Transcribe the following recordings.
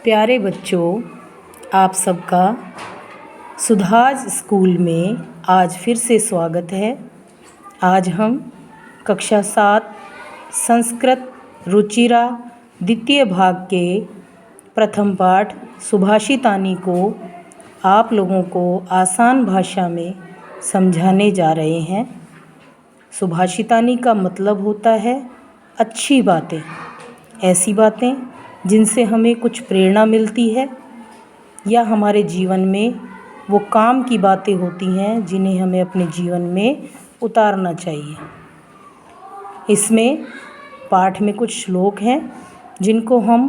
प्यारे बच्चों, आप सबका सुधाज स्कूल में आज फिर से स्वागत है। आज हम कक्षा 7 संस्कृत रुचिरा द्वितीय भाग के प्रथम पाठ सुभाषितानी को आप लोगों को आसान भाषा में समझाने जा रहे हैं। सुभाषितानी का मतलब होता है अच्छी बातें, ऐसी बातें जिनसे हमें कुछ प्रेरणा मिलती है या हमारे जीवन में वो काम की बातें होती हैं जिन्हें हमें अपने जीवन में उतारना चाहिए। इसमें पाठ में कुछ श्लोक हैं जिनको हम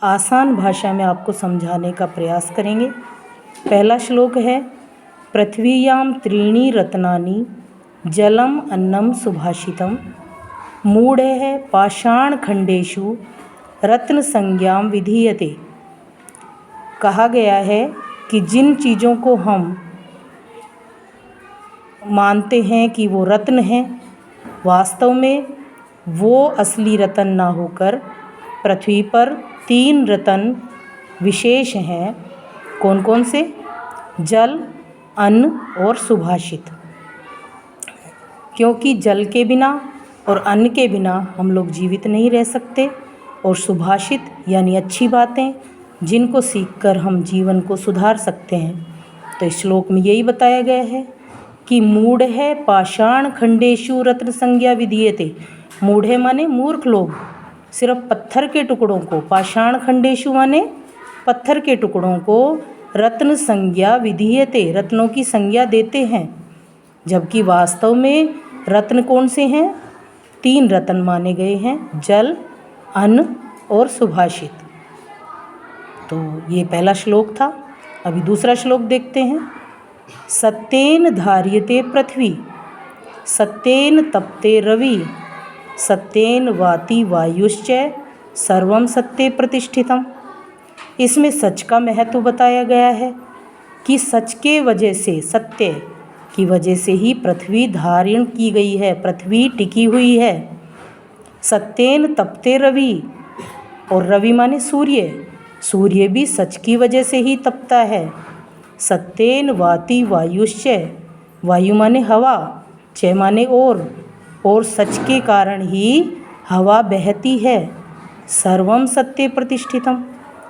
आसान भाषा में आपको समझाने का प्रयास करेंगे। पहला श्लोक है, पृथ्वीयां त्रीणि रत्नानि जलम अन्नम सुभाषितम मूढ़ः पाषाण खंडेषु रत्न संज्ञाम विधीयते। कहा गया है कि जिन चीज़ों को हम मानते हैं कि वो रत्न हैं, वास्तव में वो असली रत्न ना होकर पृथ्वी पर 3 रत्न विशेष हैं। कौन कौन से? जल, अन्न और सुभाषित। क्योंकि जल के बिना और अन्न के बिना हम लोग जीवित नहीं रह सकते, और सुभाषित यानी अच्छी बातें जिनको सीखकर हम जीवन को सुधार सकते हैं। तो इस श्लोक में यही बताया गया है कि मूढ़ः पाषाण खंडेषु रत्न संज्ञा विधीयते। मूढ़े माने मूर्ख लोग सिर्फ पत्थर के टुकड़ों को, पाषाण खंडेषु माने पत्थर के टुकड़ों को रत्न संज्ञा विधीयते, रत्नों की संज्ञा देते हैं, जबकि वास्तव में रत्न कौन से हैं? 3 रत्न माने गए हैं, जल, अन्न और सुभाषित। तो ये पहला श्लोक था। अभी दूसरा श्लोक देखते हैं। सत्येन धार्यते पृथ्वी सत्येन तपते रवि सत्येन वाति वायुश्च सर्वं सत्ये प्रतिष्ठितम्। इसमें सच का महत्व बताया गया है कि सच के वजह से, सत्य की वजह से ही पृथ्वी धारण की गई है, पृथ्वी टिकी हुई है। सत्येन तपते रवि, और रवि माने सूर्य, सूर्य भी सच की वजह से ही तपता है। सत्येन वाति वायुश्च, वायु माने हवा, च माने और सच के कारण ही हवा बहती है। सर्वम सत्ये प्रतिष्ठितम,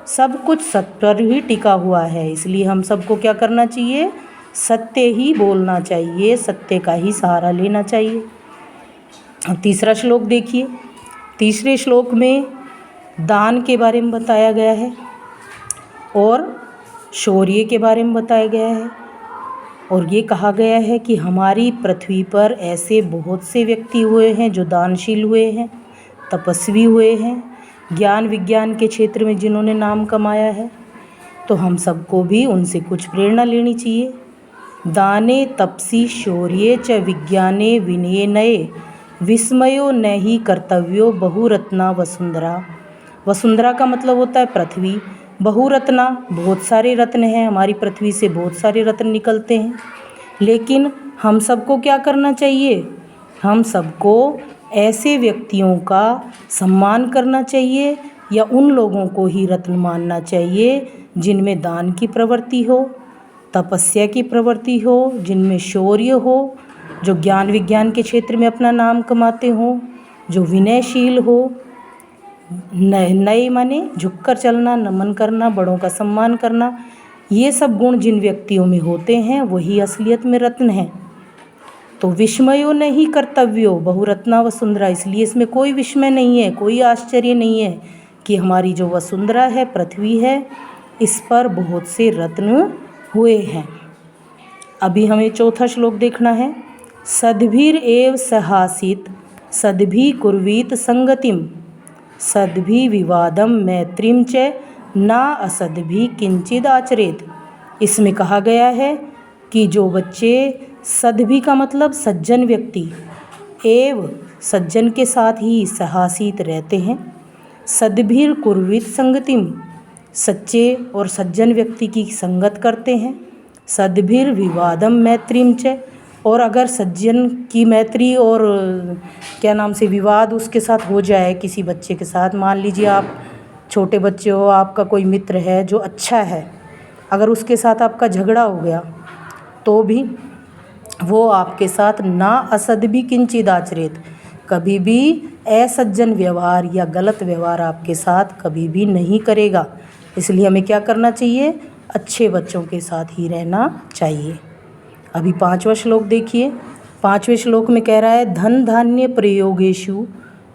सब कुछ सत्य पर ही टिका हुआ है। इसलिए हम सबको क्या करना चाहिए? सत्य ही बोलना चाहिए, सत्य का ही सहारा लेना चाहिए। तीसरा श्लोक देखिए। तीसरे श्लोक में दान के बारे में बताया गया है और शौर्य के बारे में बताया गया है, और ये कहा गया है कि हमारी पृथ्वी पर ऐसे बहुत से व्यक्ति हुए हैं जो दानशील हुए हैं, तपस्वी हुए हैं, ज्ञान विज्ञान के क्षेत्र में जिन्होंने नाम कमाया है। तो हम सबको भी उनसे कुछ प्रेरणा लेनी चाहिए। दाने तपसी शौर्ये च विज्ञाने विनये विस्मयो न ही कर्तव्यो बहुरत्ना वसुंधरा। वसुंधरा का मतलब होता है पृथ्वी, बहुरत्ना बहुत सारे रत्न हैं, हमारी पृथ्वी से बहुत सारे रत्न निकलते हैं। लेकिन हम सबको क्या करना चाहिए? हम सबको ऐसे व्यक्तियों का सम्मान करना चाहिए या उन लोगों को ही रत्न मानना चाहिए जिनमें दान की प्रवृत्ति हो, तपस्या की प्रवृत्ति हो, जिनमें शौर्य हो, जो ज्ञान विज्ञान के क्षेत्र में अपना नाम कमाते हों, जो विनयशील हो। नए माने झुककर चलना, नमन करना, बड़ों का सम्मान करना। ये सब गुण जिन व्यक्तियों में होते हैं वही असलियत में रत्न हैं। तो विस्मयो नहीं कर्तव्यो बहुरत्ना वसुंधरा, इसलिए इसमें कोई विस्मय नहीं है, कोई आश्चर्य नहीं है कि हमारी जो वसुंधरा है, पृथ्वी है, इस पर बहुत से रत्न हुए हैं। अभी हमें चौथा श्लोक देखना है। सद्भिर एव सहासित सद्भि कुर्वीत संगतिम सद्भि विवादम मैत्रीम च ना असद्भि किंचिद आचरेत। इसमें कहा गया है कि जो बच्चे सद्भि का मतलब सज्जन व्यक्ति, एव सज्जन के साथ ही सहासित रहते हैं, सद्भिर कुर्वीत संगतिम सच्चे और सज्जन व्यक्ति की संगत करते हैं, सद्भिर विवादम मैत्रीम च, और अगर सज्जन की मैत्री और क्या नाम से विवाद उसके साथ हो जाए, किसी बच्चे के साथ मान लीजिए आप छोटे बच्चे हो, आपका कोई मित्र है जो अच्छा है, अगर उसके साथ आपका झगड़ा हो गया तो भी वो आपके साथ ना असद भी किंचित आचरेत, कभी भी असज्जन व्यवहार या गलत व्यवहार आपके साथ कभी भी नहीं करेगा। इसलिए हमें क्या करना चाहिए, अच्छे बच्चों के साथ ही रहना चाहिए। अभी 5वां श्लोक देखिए। 5वें श्लोक में कह रहा है, धन धान्य प्रयोगेषु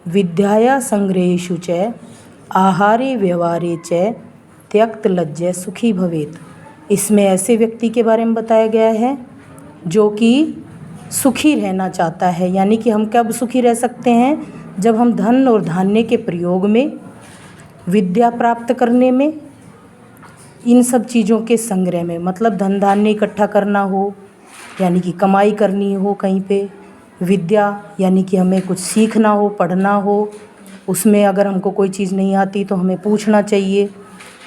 विद्याया संग्रहेषु च आहारे व्यवहारे च त्यक्त लज्जय सुखी भवेत। इसमें ऐसे व्यक्ति के बारे में बताया गया है जो कि सुखी रहना चाहता है। यानी कि हम कब सुखी रह सकते हैं, जब हम धन और धान्य के प्रयोग में, विद्या प्राप्त करने में, इन सब चीज़ों के संग्रह में, मतलब धन धान्य इकट्ठा करना हो यानी कि कमाई करनी हो कहीं पे, विद्या यानी कि हमें कुछ सीखना हो, पढ़ना हो, उसमें अगर हमको कोई चीज़ नहीं आती तो हमें पूछना चाहिए,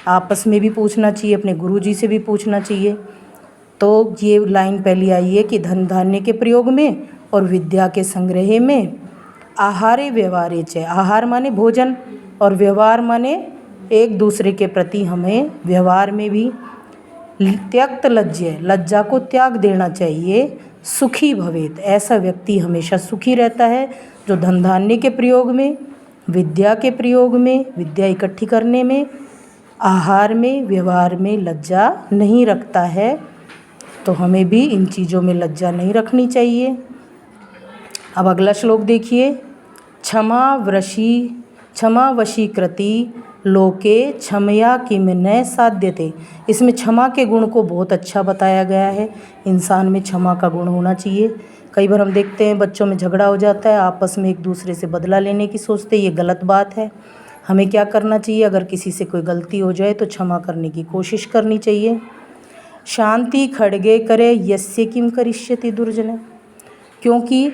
आपस में भी पूछना चाहिए, अपने गुरुजी से भी पूछना चाहिए। तो ये लाइन पहली आई है कि धन धान्य के प्रयोग में और विद्या के संग्रह में आहारे व्यवहारे च, आहार माने भोजन और व्यवहार माने एक दूसरे के प्रति हमें व्यवहार में भी त्यक्त लज्जय, लज्जा को त्याग देना चाहिए, सुखी भवेत, ऐसा व्यक्ति हमेशा सुखी रहता है जो धन धान्य के प्रयोग में, विद्या के प्रयोग में, विद्या इकट्ठी करने में, आहार में, व्यवहार में लज्जा नहीं रखता है। तो हमें भी इन चीज़ों में लज्जा नहीं रखनी चाहिए। अब अगला श्लोक देखिए। क्षमा वशीकृति लोके क्षमया किम न साध्यते। इसमें क्षमा के गुण को बहुत अच्छा बताया गया है। इंसान में क्षमा का गुण होना चाहिए। कई बार हम देखते हैं बच्चों में झगड़ा हो जाता है, आपस में एक दूसरे से बदला लेने की सोचते, ये गलत बात है। हमें क्या करना चाहिए, अगर किसी से कोई गलती हो जाए तो क्षमा करने की कोशिश करनी चाहिए। शांति खड्गे करे यस्य किम करिष्यति दुर्जन, क्योंकि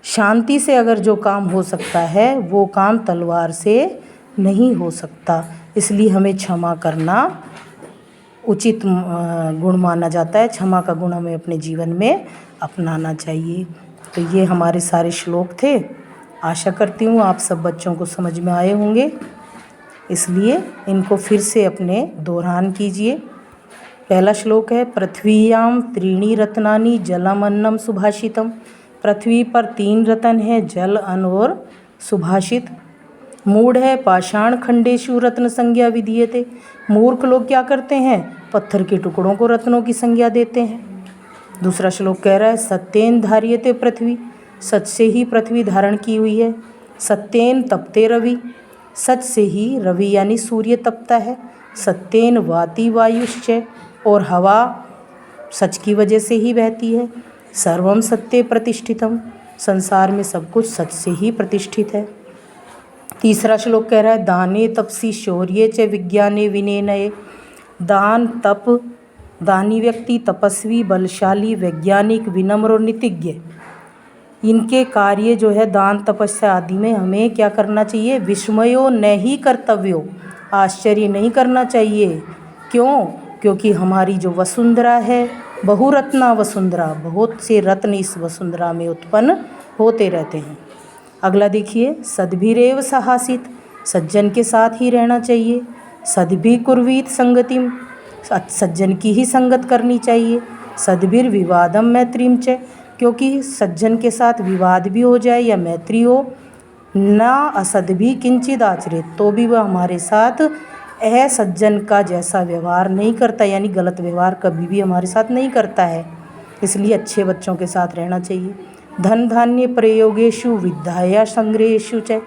शांति से अगर जो काम हो सकता है वो काम तलवार से नहीं हो सकता। इसलिए हमें क्षमा करना उचित गुण माना जाता है। क्षमा का गुण हमें अपने जीवन में अपनाना चाहिए। तो ये हमारे सारे श्लोक थे। आशा करती हूँ आप सब बच्चों को समझ में आए होंगे, इसलिए इनको फिर से अपने दोहरान कीजिए। पहला श्लोक है, पृथ्वीयां त्रीणि रत्नानि जलम अन्नम सुभाषितम। पृथ्वी पर 3 रत्न है, जल, अन्न और सुभाषित। मूढ़ है पाषाण खंडेषु रत्न संज्ञा विधीयते। मूर्ख लोग क्या करते हैं, पत्थर के टुकड़ों को रत्नों की संज्ञा देते हैं। दूसरा श्लोक कह रहा है, सत्येन धार्यते पृथ्वी, सच से ही पृथ्वी धारण की हुई है। सत्येन तपते रवि, सच से ही रवि यानी सूर्य तपता है। सत्येन वाति वायुश्च, और हवा सच की वजह से ही बहती है। सर्वम सत्ये प्रतिष्ठितम, संसार में सब कुछ सच से ही प्रतिष्ठित है। तीसरा श्लोक कह रहा है, दाने तपसी शौर्ये च विज्ञाने विनयने। दान तप, दानी व्यक्ति, तपस्वी, बलशाली, वैज्ञानिक, विनम्र और नीतिज्ञ, इनके कार्य जो है दान तपस्या आदि में हमें क्या करना चाहिए, विस्मयो नहीं कर्तव्यो, आश्चर्य नहीं करना चाहिए। क्यों, क्योंकि हमारी जो वसुंधरा है, बहुरत्ना वसुंधरा, बहुत से रत्न इस वसुंधरा में उत्पन्न होते रहते हैं। अगला देखिए, सद्भिरेव सहासित, सज्जन के साथ ही रहना चाहिए। सद्भि कुर्वीत संगतिम, सज्जन की ही संगत करनी चाहिए। सद्भिर विवादम मैत्रीम च, क्योंकि सज्जन के साथ विवाद भी हो जाए या मैत्री हो, ना असद्भि किंचित आचरित, तो भी वह हमारे साथ असज्जन का जैसा व्यवहार नहीं करता, यानी गलत व्यवहार कभी भी हमारे साथ नहीं करता है। इसलिए अच्छे बच्चों के साथ रहना चाहिए। धन धान्य प्रयोगेषु विद्याया संग्रहेषु च,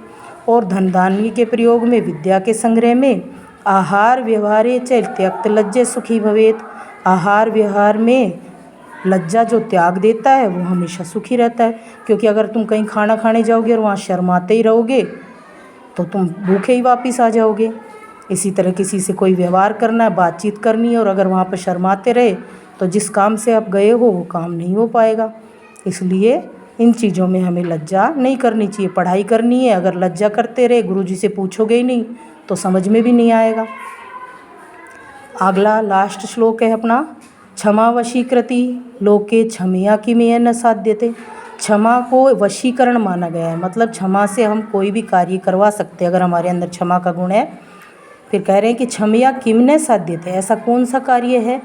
और धन धान्य के प्रयोग में, विद्या के संग्रह में, आहार व्यवहारे च त्यक्त लज्जे सुखी भवेत। आहार व्यवहार में लज्जा जो त्याग देता है वो हमेशा सुखी रहता है। क्योंकि अगर तुम कहीं खाना खाने जाओगे और वहाँ शर्माते ही रहोगे तो तुम भूखे ही वापस आ जाओगे। इसी तरह किसी से कोई व्यवहार करना है, बातचीत करनी है, और अगर वहाँ पर शर्माते रहे तो जिस काम से आप गए हो वो काम नहीं हो पाएगा। इसलिए इन चीज़ों में हमें लज्जा नहीं करनी चाहिए। पढ़ाई करनी है, अगर लज्जा करते रहे, गुरुजी से पूछोगे ही नहीं तो समझ में भी नहीं आएगा। अगला लास्ट श्लोक है अपना, क्षमा वशीकृति लोके क्षमया किमेय न साध्यते। क्षमा को वशीकरण माना गया है, मतलब क्षमा से हम कोई भी कार्य करवा सकते हैं अगर हमारे अंदर क्षमा का गुण है। फिर कह रहे हैं कि क्षमया किमने साध्यते, ऐसा कौन सा कार्य है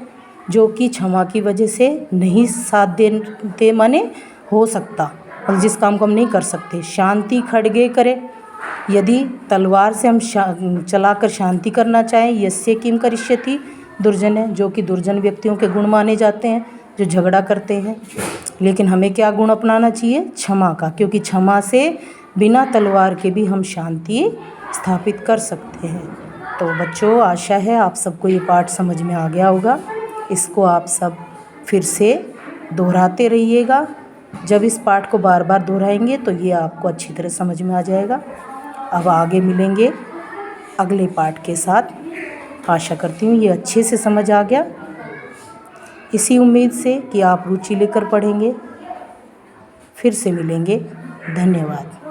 जो कि क्षमा की वजह से नहीं साध्यते माने हो सकता, और जिस काम को हम नहीं कर सकते। शांति खड्गे करे, यदि तलवार से हम चलाकर शांति करना चाहें, यस्य किम करिष्यति दुर्जन है, जो कि दुर्जन व्यक्तियों के गुण माने जाते हैं जो झगड़ा करते हैं। लेकिन हमें क्या गुण अपनाना चाहिए? क्षमा का, क्योंकि क्षमा से बिना तलवार के भी हम शांति स्थापित कर सकते हैं। तो बच्चों, आशा है आप सबको ये पाठ समझ में आ गया होगा। इसको आप सब फिर से दोहराते रहिएगा। जब इस पाठ को बार बार दोहराएंगे तो ये आपको अच्छी तरह समझ में आ जाएगा। अब आगे मिलेंगे अगले पाठ के साथ। आशा करती हूँ ये अच्छे से समझ आ गया। इसी उम्मीद से कि आप रुचि लेकर पढ़ेंगे। फिर से मिलेंगे। धन्यवाद।